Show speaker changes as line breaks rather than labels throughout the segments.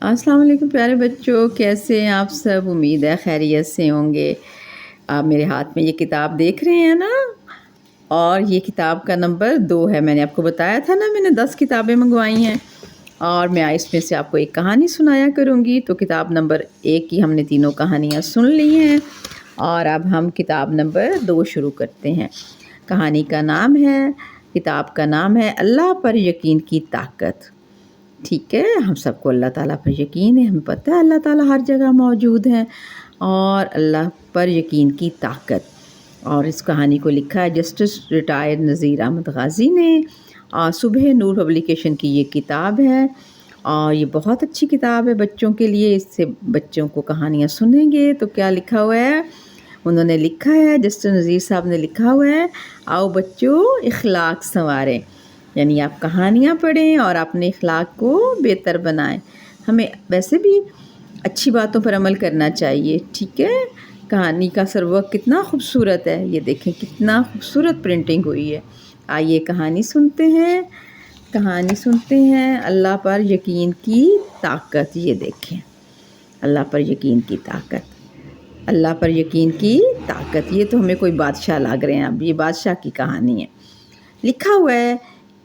السلام علیکم پیارے بچوں، کیسے ہیں آپ سب؟ امید ہے خیریت سے ہوں گے۔ آپ میرے ہاتھ میں یہ کتاب دیکھ رہے ہیں نا، اور یہ کتاب کا نمبر 2 ہے۔ میں نے آپ کو بتایا تھا نا، میں نے 10 کتابیں منگوائی ہیں اور میں اس میں سے آپ کو ایک کہانی سنایا کروں گی۔ تو کتاب نمبر 1 کی ہم نے تینوں کہانیاں سن لی ہیں اور اب ہم کتاب نمبر 2 شروع کرتے ہیں۔ کہانی کا نام ہے، کتاب کا نام ہے اللہ پر یقین کی طاقت۔ ٹھیک ہے، ہم سب کو اللہ تعالیٰ پر یقین ہے، ہمیں پتہ ہے اللہ تعالیٰ ہر جگہ موجود ہے، اور اللہ پر یقین کی طاقت۔ اور اس کہانی کو لکھا ہے جسٹس ریٹائرڈ نذیر احمد غازی نے، اور صبح نور پبلیکیشن کی یہ کتاب ہے، اور یہ بہت اچھی کتاب ہے بچوں کے لیے۔ اس سے بچوں کو کہانیاں سنیں گے تو کیا لکھا ہوا ہے؟ انہوں نے لکھا ہے، جسٹس نذیر صاحب نے لکھا ہوا ہے، آؤ بچوں اخلاق سنواریں۔ یعنی آپ کہانیاں پڑھیں اور اپنے اخلاق کو بہتر بنائیں۔ ہمیں ویسے بھی اچھی باتوں پر عمل کرنا چاہیے، ٹھیک ہے۔ کہانی کا سرورق کتنا خوبصورت ہے، یہ دیکھیں کتنا خوبصورت پرنٹنگ ہوئی ہے۔ آئیے کہانی سنتے ہیں، کہانی سنتے ہیں اللہ پر یقین کی طاقت۔ یہ دیکھیں اللہ پر یقین کی طاقت، اللہ پر یقین کی طاقت۔ یہ تو ہمیں کوئی بادشاہ لگ رہے ہیں، اب یہ بادشاہ کی کہانی ہے۔ لکھا ہوا ہے،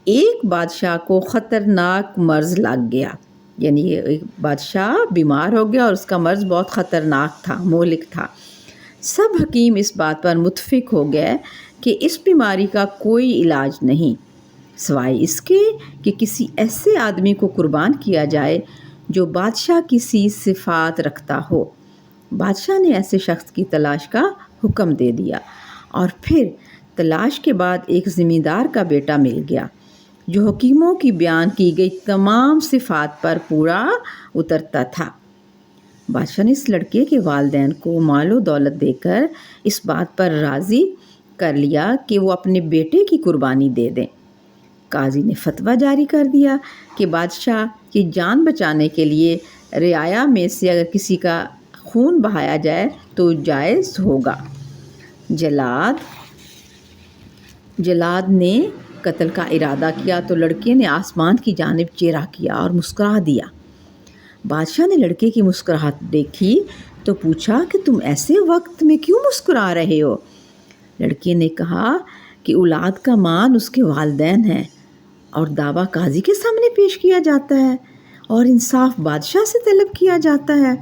ایک بادشاہ کو خطرناک مرض لگ گیا۔ یعنی ایک بادشاہ بیمار ہو گیا اور اس کا مرض بہت خطرناک تھا، مہلک تھا۔ سب حکیم اس بات پر متفق ہو گئے کہ اس بیماری کا کوئی علاج نہیں، سوائے اس کے کہ کسی ایسے آدمی کو قربان کیا جائے جو بادشاہ کی سی صفات رکھتا ہو۔ بادشاہ نے ایسے شخص کی تلاش کا حکم دے دیا، اور پھر تلاش کے بعد ایک زمیندار کا بیٹا مل گیا جو حکیموں کی بیان کی گئی تمام صفات پر پورا اترتا تھا۔ بادشاہ نے اس لڑکے کے والدین کو مال و دولت دے کر اس بات پر راضی کر لیا کہ وہ اپنے بیٹے کی قربانی دے دیں۔ قاضی نے فتویٰ جاری کر دیا کہ بادشاہ کی جان بچانے کے لیے رعایا میں سے اگر کسی کا خون بہایا جائے تو جائز ہوگا۔ جلاد نے قتل کا ارادہ کیا تو لڑکے نے آسمان کی جانب چہرہ کیا اور مسکرا دیا۔ بادشاہ نے لڑکے کی مسکراہٹ دیکھی تو پوچھا کہ تم ایسے وقت میں کیوں مسکرا رہے ہو؟ لڑکے نے کہا کہ اولاد کا مان اس کے والدین ہے، اور دعویٰ قاضی کے سامنے پیش کیا جاتا ہے، اور انصاف بادشاہ سے طلب کیا جاتا ہے۔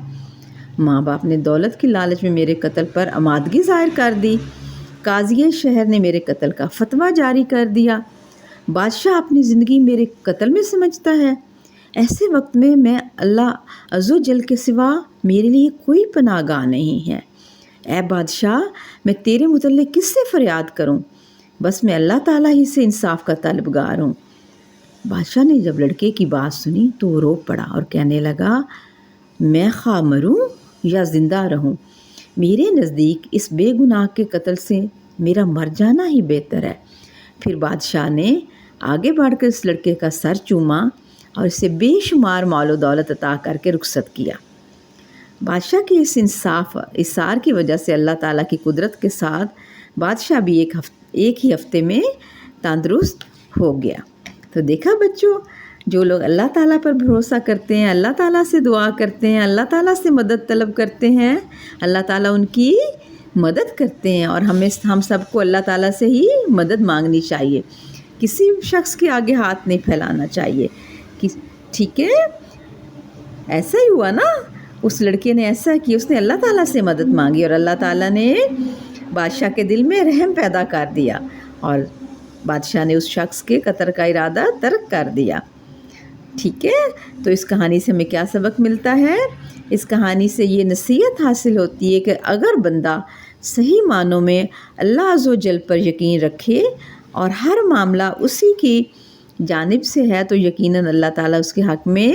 ماں باپ نے دولت کی لالچ میں میرے قتل پر آمادگی ظاہر کر دی۔ قاضی شہر نے میرے قتل کا فتویٰ جاری کر دیا۔ بادشاہ اپنی زندگی میرے قتل میں سمجھتا ہے۔ ایسے وقت میں اللہ عز و جل کے سوا میرے لیے کوئی پناہ گاہ نہیں ہے۔ اے بادشاہ، میں تیرے متعلق کس سے فریاد کروں؟ بس میں اللہ تعالیٰ ہی سے انصاف کا طلبگار ہوں۔ بادشاہ نے جب لڑکے کی بات سنی تو وہ رو پڑا اور کہنے لگا، میں خواہ مروں یا زندہ رہوں، میرے نزدیک اس بے گناہ کے قتل سے میرا مر جانا ہی بہتر ہے۔ پھر بادشاہ نے آگے بڑھ کر اس لڑکے کا سر چوما اور اسے بے شمار مال و دولت عطا کر کے رخصت کیا۔ بادشاہ کے اس اثار کی وجہ سے اللہ تعالیٰ کی قدرت کے ساتھ بادشاہ بھی ایک ہی ہفتے میں تندرست ہو گیا۔ تو دیکھا بچوں، جو لوگ اللہ تعالیٰ پر بھروسہ کرتے ہیں، اللہ تعالیٰ سے دعا کرتے ہیں، اللہ تعالیٰ سے مدد طلب کرتے ہیں، اللہ تعالیٰ ان کی مدد کرتے ہیں۔ اور ہم سب کو اللہ تعالیٰ سے ہی مدد مانگنی چاہیے، کسی شخص کے آگے ہاتھ نہیں پھیلانا چاہیے، ٹھیک ہے۔ ایسا ہی ہوا نا، اس لڑکے نے ایسا کیا، اس نے اللہ تعالیٰ سے مدد مانگی اور اللہ تعالیٰ نے بادشاہ کے دل میں رحم پیدا کر دیا، اور بادشاہ نے اس شخص کے قتل کا ارادہ ترک کر دیا، ٹھیک ہے۔ تو اس کہانی سے ہمیں کیا سبق ملتا ہے؟ اس کہانی سے یہ نصیحت حاصل ہوتی ہے کہ اگر بندہ صحیح معنوں میں اللہ عز و جل پر یقین رکھے اور ہر معاملہ اسی کی جانب سے ہے تو یقیناً اللہ تعالیٰ اس کے حق میں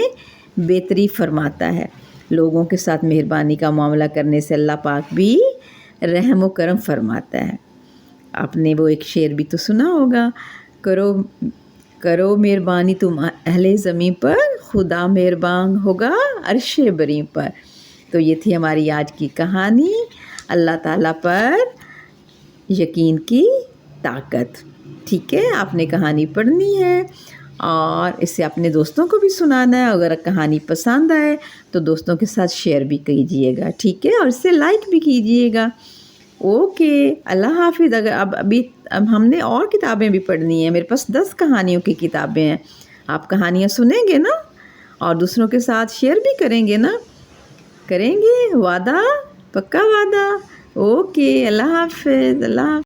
بہتری فرماتا ہے۔ لوگوں کے ساتھ مہربانی کا معاملہ کرنے سے اللہ پاک بھی رحم و کرم فرماتا ہے۔ آپ نے وہ ایک شعر بھی تو سنا ہوگا، کرو مہربانی تم اہل زمین پر، خدا مہربان ہوگا عرش بری پر۔ تو یہ تھی ہماری آج کی کہانی، اللہ تعالیٰ پر یقین کی طاقت، ٹھیک ہے۔ آپ نے کہانی پڑھنی ہے اور اسے اپنے دوستوں کو بھی سنانا ہے. اگر کہانی پسند آئے تو دوستوں کے ساتھ شیئر بھی کیجیے گا, ٹھیک ہے, اور اسے لائک بھی کیجیے گا. اوکے, اللہ حافظ. اگر اب ہم نے اور کتابیں بھی پڑھنی ہیں, میرے پاس 10 کہانیوں کی کتابیں ہیں. آپ کہانیاں سنیں گے نا, اور دوسروں کے ساتھ شیئر بھی کریں گے نا, کریں گے, وعدہ, پکا وعدہ. اوکے, اللہ حافظ. اللہ حافظ.